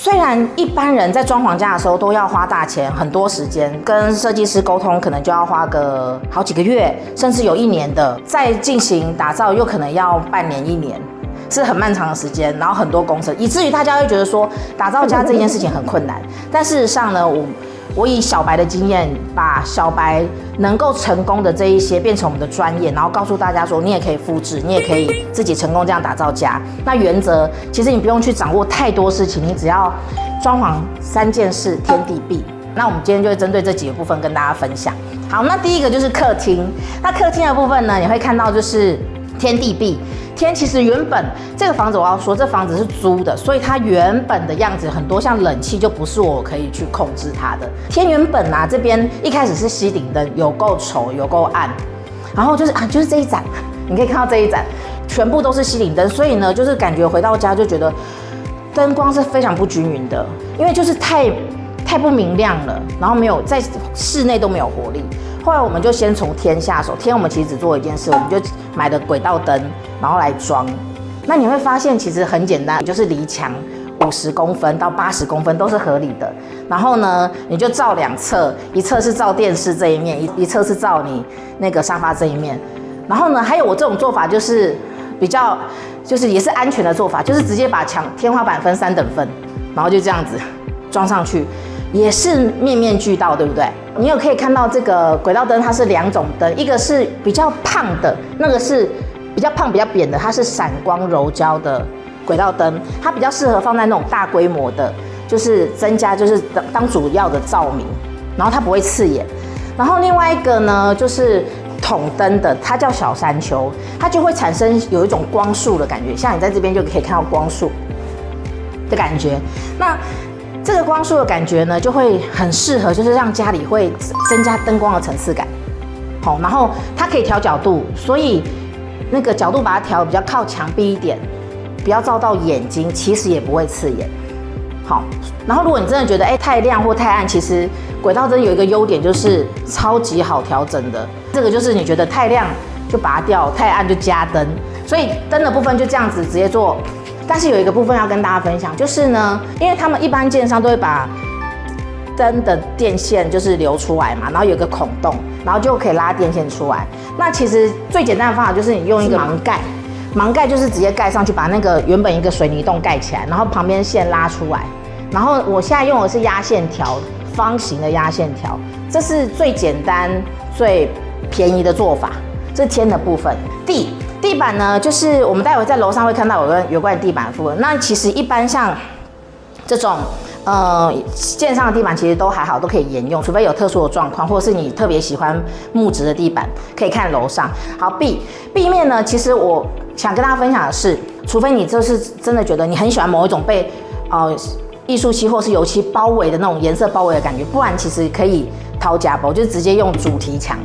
虽然一般人在装潢家的时候都要花大钱，很多时间，跟设计师沟通可能就要花个好几个月，甚至有1年的，再进行打造又可能要半年1年，是很漫长的时间，然后很多工程，以至于大家会觉得说打造家这件事情很困难。但事实上呢，我以小白的经验，把小白能够成功的这一些变成我们的专业，然后告诉大家说，你也可以复制，你也可以自己成功这样打造家。那原则其实你不用去掌握太多事情，你只要装潢3件事，天地壁。那我们今天就会针对这几个部分跟大家分享。好，那第一个就是客厅。那客厅的部分呢，你会看到就是天地壁。天其实原本这个房子，我要说这房子是租的，所以它原本的样子很多像冷气就不是我可以去控制它的。天原本啊这边一开始是吸顶灯，有够丑有够暗，然后就是这一盏，你可以看到这一盏全部都是吸顶灯，所以呢就是感觉回到家就觉得灯光是非常不均匀的，因为就是太不明亮了，然后没有在室内都没有活力。后来我们就先从天下手，天我们其实只做一件事，我们就买的轨道灯，然后来装。那你会发现其实很简单，就是离墙50公分到80公分都是合理的。然后呢，你就照2侧，一侧是照电视这一面，一侧是照你那个沙发这一面。然后呢，还有我这种做法就是比较，就是也是安全的做法，就是直接把天花板分3等份，然后就这样子装上去。也是面面俱到，对不对？你有可以看到这个轨道灯，它是2种灯，一个是比较胖的，那个是比较胖比较扁的，它是闪光柔焦的轨道灯，它比较适合放在那种大规模的，就是增加就是当主要的照明，然后它不会刺眼。然后另外一个呢，就是筒灯的，它叫小山丘，它就会产生有一种光束的感觉，像你在这边就可以看到光束的感觉。那这个光束的感觉呢，就会很适合，就是让家里会增加灯光的层次感。好，然后它可以调角度，所以那个角度把它调比较靠墙壁一点，不要照到眼睛，其实也不会刺眼。好，然后如果你真的觉得太亮或太暗，其实轨道灯有一个优点就是超级好调整的。这个就是你觉得太亮就拔掉，太暗就加灯，所以灯的部分就这样子直接做。但是有一个部分要跟大家分享，就是呢，因为他们一般建商都会把灯的电线就是留出来嘛，然后有个孔洞，然后就可以拉电线出来。那其实最简单的方法就是你用一个盲盖，盲盖就是直接盖上去，把那个原本一个水泥洞盖起来，然后旁边线拉出来。然后我现在用的是压线条，方形的压线条，这是最简单、最便宜的做法。这是天的部分。地板呢，就是我们待会在楼上会看到有关地板的部分。那其实一般像这种建商的地板其实都还好，都可以沿用，除非有特殊的状况，或者是你特别喜欢木质的地板，可以看楼上。好，壁面呢，其实我想跟大家分享的是，除非你就是真的觉得你很喜欢某一种被艺术漆或是油漆包围的那种颜色包围的感觉，不然其实可以掏家包，就是直接用主题墙。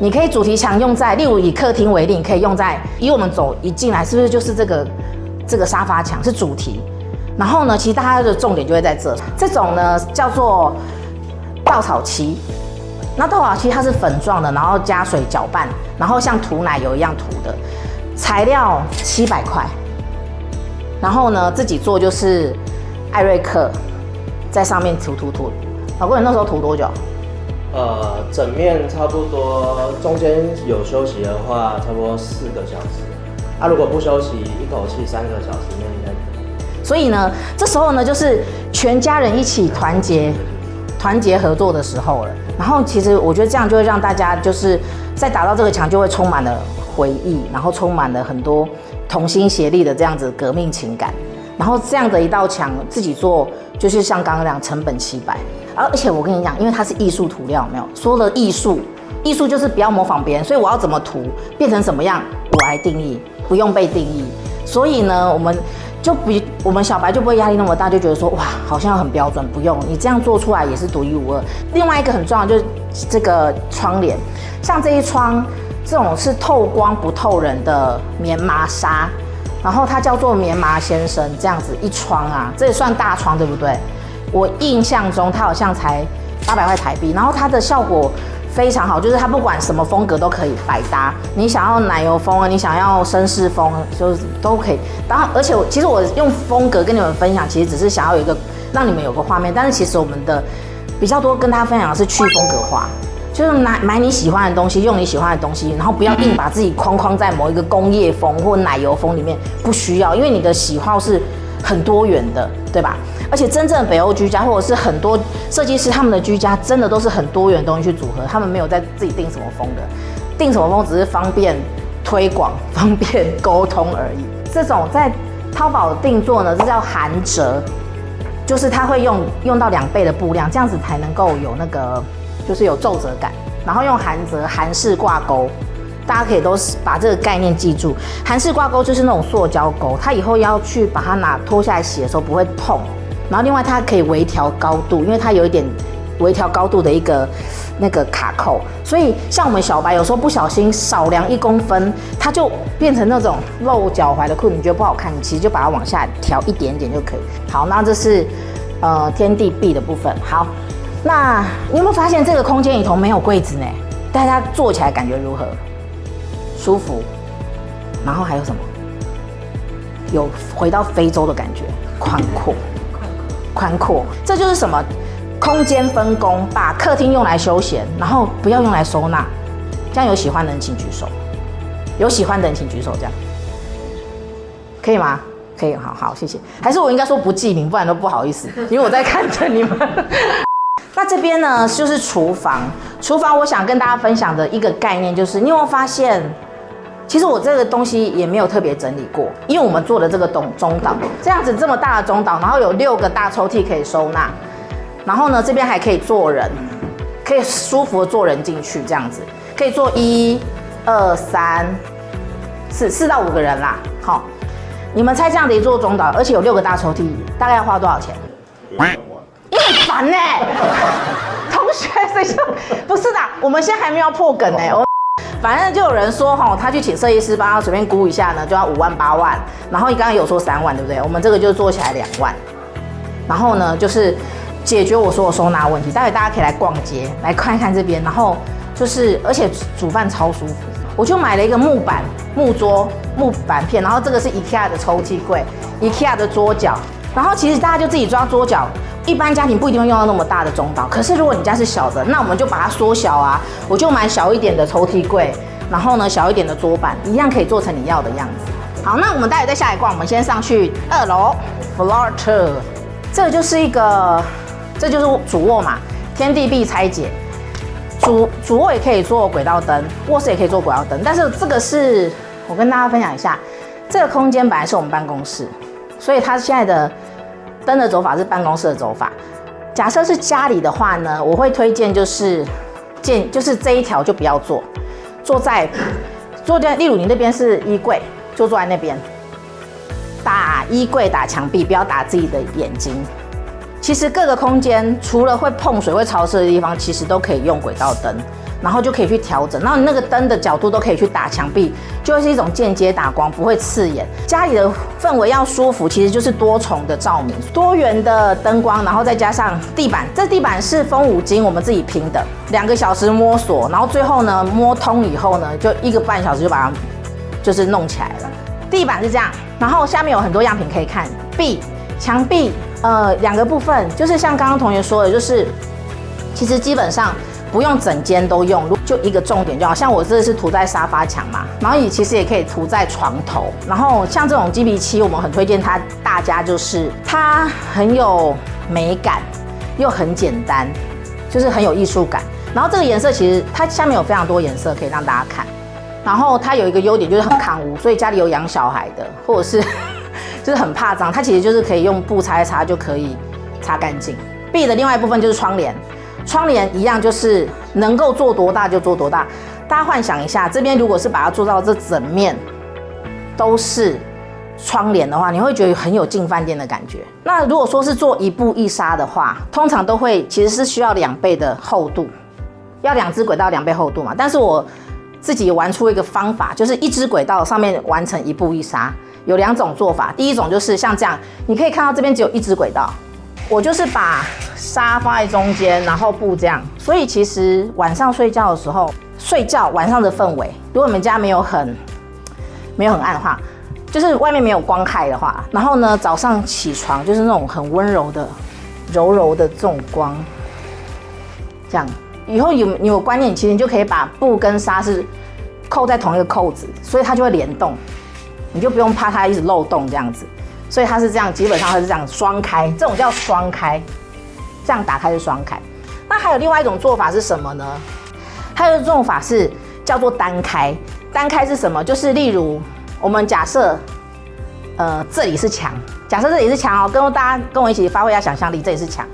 你可以主题墙用在，例如以客厅为例，你可以用在，以我们走一进来，是不是就是这个沙发墙是主题？然后呢，其实大家的重点就会在这种呢叫做稻草漆。那稻草漆它是粉状的，然后加水搅拌，然后像涂奶油一样涂的，材料700块。然后呢，自己做就是艾瑞克在上面涂。老公，你那时候涂多久？整面差不多，中间有休息的话，差不多4个小时。啊，如果不休息，一口气3个小时内应该。所以呢，这时候呢，就是全家人一起团结合作的时候了。然后，其实我觉得这样就会让大家就是在打造这个墙，就会充满了回忆，然后充满了很多同心协力的这样子革命情感。然后这样的一道墙自己做，就是像刚刚那样，成本700。而且我跟你讲，因为它是艺术涂料，有没有说了艺术就是不要模仿别人，所以我要怎么涂，变成什么样，我来定义，不用被定义。所以呢，我们小白就不会压力那么大，就觉得说哇，好像很标准，不用，你这样做出来也是独一无二。另外一个很重要就是这个窗帘，像这一窗，这种是透光不透人的棉麻纱，然后它叫做棉麻先生，这样子一窗啊，这也算大窗，对不对？我印象中它好像才800块台币，然后它的效果非常好，就是它不管什么风格都可以百搭。你想要奶油风啊，你想要绅士风，就是都可以。然后，而且其实我用风格跟你们分享，其实只是想要有一个让你们有个画面。但是其实我们的比较多跟大家分享的是去风格化，就是买你喜欢的东西，用你喜欢的东西，然后不要硬把自己框在某一个工业风或奶油风里面，不需要，因为你的喜好是很多元的，对吧？而且真正的北欧居家，或者是很多设计师他们的居家，真的都是很多元的东西去组合，他们没有在自己定什么风格，定什么风只是方便推广、方便沟通而已。这种在淘宝定做呢，这叫含折，就是它会用到2倍的布量，这样子才能够有那个就是有皱褶感，然后用含折、韩式挂钩。大家可以都把这个概念记住，韩式挂钩就是那种塑胶钩，它以后要去把它脱下来洗的时候不会痛。然后另外它可以微调高度，因为它有一点微调高度的一个那个卡扣，所以像我们小白有时候不小心少量1公分，它就变成那种露脚踝的裤子，你觉得不好看，你其实就把它往下调一点点就可以。好，那这是天地壁的部分。好，那你有没有发现这个空间里头没有柜子呢？大家坐起来感觉如何？舒服，然后还有什么？有回到非洲的感觉，宽阔，这就是什么？空间分工，把客厅用来休闲，然后不要用来收纳。这样有喜欢的人请举手，有喜欢的人请举手，这样可以吗？可以，好，谢谢。还是我应该说不记名，不然都不好意思，因为我在看着你们。那这边呢，就是厨房。厨房，我想跟大家分享的一个概念就是，你有没有发现？其实我这个东西也没有特别整理过，因为我们做的这个中岛，这样子这么大的中岛，然后有6个大抽屉可以收纳，然后呢这边还可以坐人，可以舒服的坐人进去，这样子可以坐1、2、3、4到5个人啦。好，你们猜这样的一座中岛，而且有6个大抽屉，大概要花多少钱？你很烦呢，同学，谁说不是的？我们现在还没有破梗呢。反正就有人说他去请设计师帮他随便估一下呢，就要5万8万。然后你刚刚有说3万，对不对？我们这个就做起来2万。然后呢，就是解决我所有收纳问题。待会大家可以来逛街，来看一看这边。然后就是，而且煮饭超舒服。我就买了一个木桌、木板片，然后这个是 IKEA 的抽屉柜、IKEA 的桌角。然后其实大家就自己抓桌角。一般家庭不一定会用到那么大的中岛，可是如果你家是小的，那我们就把它缩小啊。我就买小一点的抽屉柜，然后呢小一点的桌板，一样可以做成你要的样子。好，那我们待会再下来逛，我们先上去2楼 Floor 2， 这就是主卧嘛，天地壁拆解。主卧也可以做轨道灯，卧室也可以做轨道灯，但是这个是我跟大家分享一下，这个空间本来是我们办公室，所以它现在的灯的走法是办公室的走法。假设是家里的话呢，我会推荐就是这一条就不要坐在，例如你那边是衣柜，就坐在那边，打衣柜打墙壁，不要打自己的眼睛。其实各个空间除了会碰水、会潮湿的地方，其实都可以用轨道灯，然后就可以去调整，然后你那个灯的角度都可以去打墙壁，就会是一种间接打光，不会刺眼。家里的氛围要舒服，其实就是多重的照明，多元的灯光，然后再加上地板，这地板是风5金我们自己拼的，2个小时摸索，然后最后呢摸通以后呢，就1个半小时就把它就是弄起来了。地板是这样，然后下面有很多样品可以看，墙壁。2个部分就是像刚刚同学说的，就是其实基本上不用整间都用，就一个重点就好。像我这是涂在沙发墙嘛，然后你其实也可以涂在床头。然后像这种鸡皮漆，我们很推荐大家就是它很有美感，又很简单，就是很有艺术感。然后这个颜色其实它下面有非常多颜色可以让大家看。然后它有一个优点就是很抗污，所以家里有养小孩的或者是就是很怕脏，它其实就是可以用布擦一擦就可以擦干净。壁的另外一部分就是窗帘，窗帘一样就是能够做多大就做多大。大家幻想一下，这边如果是把它做到这整面都是窗帘的话，你会觉得很有进饭店的感觉。那如果说是做1步1纱的话，通常都会其实是需要2倍的厚度，要2支轨道2倍厚度嘛。但是我自己玩出一个方法，就是1支轨道上面完成1步1纱。有2种做法，第一种就是像这样，你可以看到这边只有1支轨道，我就是把纱放在中间，然后布这样，所以其实晚上睡觉的时候，晚上的氛围，如果你们家没有很暗的话，就是外面没有光害的话，然后呢早上起床就是那种很温柔的、柔柔的这种光，这样以后你有观念，其实你就可以把布跟纱是扣在同一个扣子，所以它就会联动，你就不用怕它一直漏洞这样子。所以它是这样，基本上它是这样双开，这种叫双开，这样打开是双开。那还有另外一种做法是什么呢？还有一种做法是叫做单开。单开是什么？就是例如我们假设，这里是墙，假设这里是墙哦，大家跟我一起发挥一下想象力，这里是墙。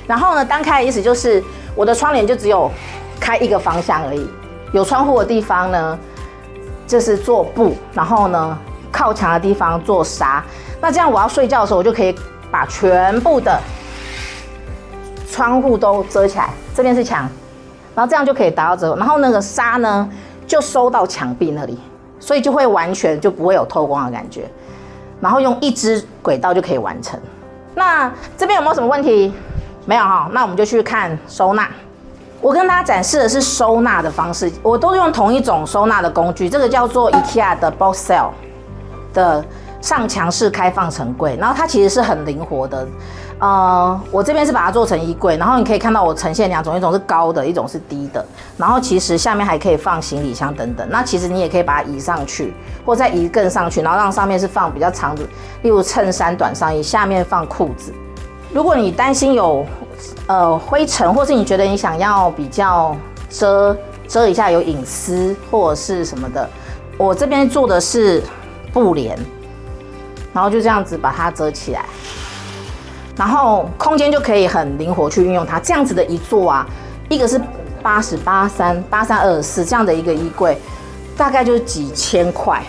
然后呢，单开的意思就是我的窗帘就只有开一个方向而已，有窗户的地方呢，就是做布，然后呢靠墙的地方做纱。那这样我要睡觉的时候，我就可以把全部的窗户都遮起来，这边是墙，然后这样就可以达到遮。然后那个纱呢，就收到墙壁那里，所以就会完全就不会有透光的感觉。然后用一支轨道就可以完成。那这边有没有什么问题？没有哈，那我们就去看收纳。我跟大家展示的是收纳的方式，我都用同一种收纳的工具，这个叫做 IKEA 的 Box Cell 的上墙式开放层柜，然后它其实是很灵活的。我这边是把它做成衣柜，然后你可以看到我呈现两种，一种是高的，一种是低的。然后其实下面还可以放行李箱等等。那其实你也可以把它移上去，或再移更上去，然后让上面是放比较长的，例如衬衫、短上衣，下面放裤子。如果你担心有灰尘，或是你觉得你想要比较遮一下有隐私或者是什么的，我这边做的是布帘。然后就这样子把它遮起来，然后空间就可以很灵活去运用它。这样子的一座啊，一个是832324这样的一个衣柜，大概就是几千块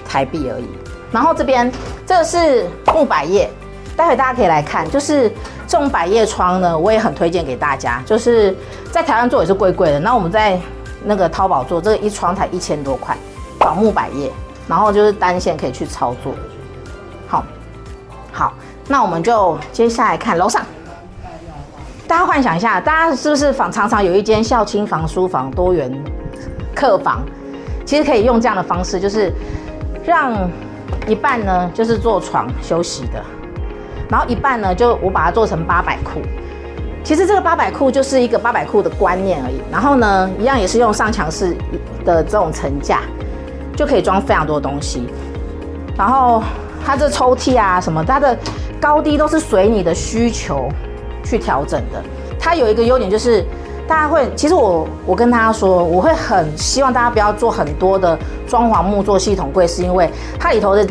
台币而已。然后这边这个是木百叶，待会大家可以来看，就是这种百叶窗呢，我也很推荐给大家。就是在台湾做也是贵贵的，那我们在那个淘宝做，这个一窗才1000多块，仿木百叶，然后就是单线可以去操作。好，那我们就接下来看楼上。大家幻想一下，大家是不是常常有一间孝亲房、书房、多元客房？其实可以用这样的方式，就是让一半呢就是做床休息的，然后一半呢就我把它做成800裤。其实这个800裤就是一个800裤的观念而已。然后呢，一样也是用上墙式的这种层架，就可以装非常多的东西。然后它这抽屉啊什么，它的高低都是随你的需求去调整的。它有一个优点就是，大家会，其实我跟大家说，我会很希望大家不要做很多的装潢木做系统柜，是因为它里头的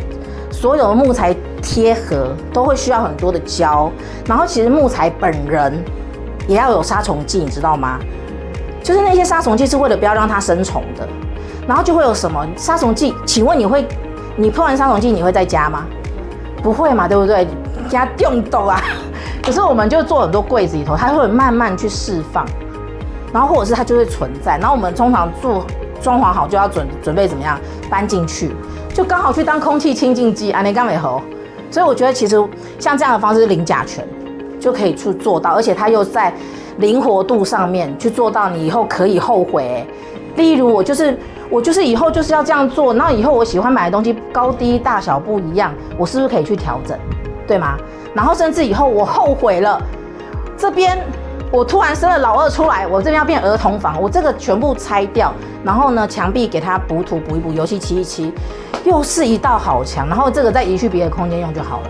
所有的木材贴合都会需要很多的胶，然后其实木材本人也要有杀虫剂，你知道吗？就是那些杀虫剂是为了不要让它生虫的，然后就会有什么杀虫剂？请问你喷完杀虫剂你会再加吗？不会嘛，对不对？加用豆啊。可是我们就做很多柜子里头，它会慢慢去释放，然后或者是它就会存在。然后我们通常做装潢好就要准备怎么样搬进去，就刚好去当空气清净机，安内刚美猴。所以我觉得其实像这样的方式零甲醛就可以去做到，而且它又在灵活度上面去做到，你以后可以后悔。例如我就是以后就是要这样做，然后以后我喜欢买的东西高低大小不一样，我是不是可以去调整，对吗？然后甚至以后我后悔了，这边我突然生了老二出来，我这边要变儿童房，我这个全部拆掉，然后呢墙壁给它补土补一补，油漆漆一漆，又是一道好墙，然后这个再移去别的空间用就好了。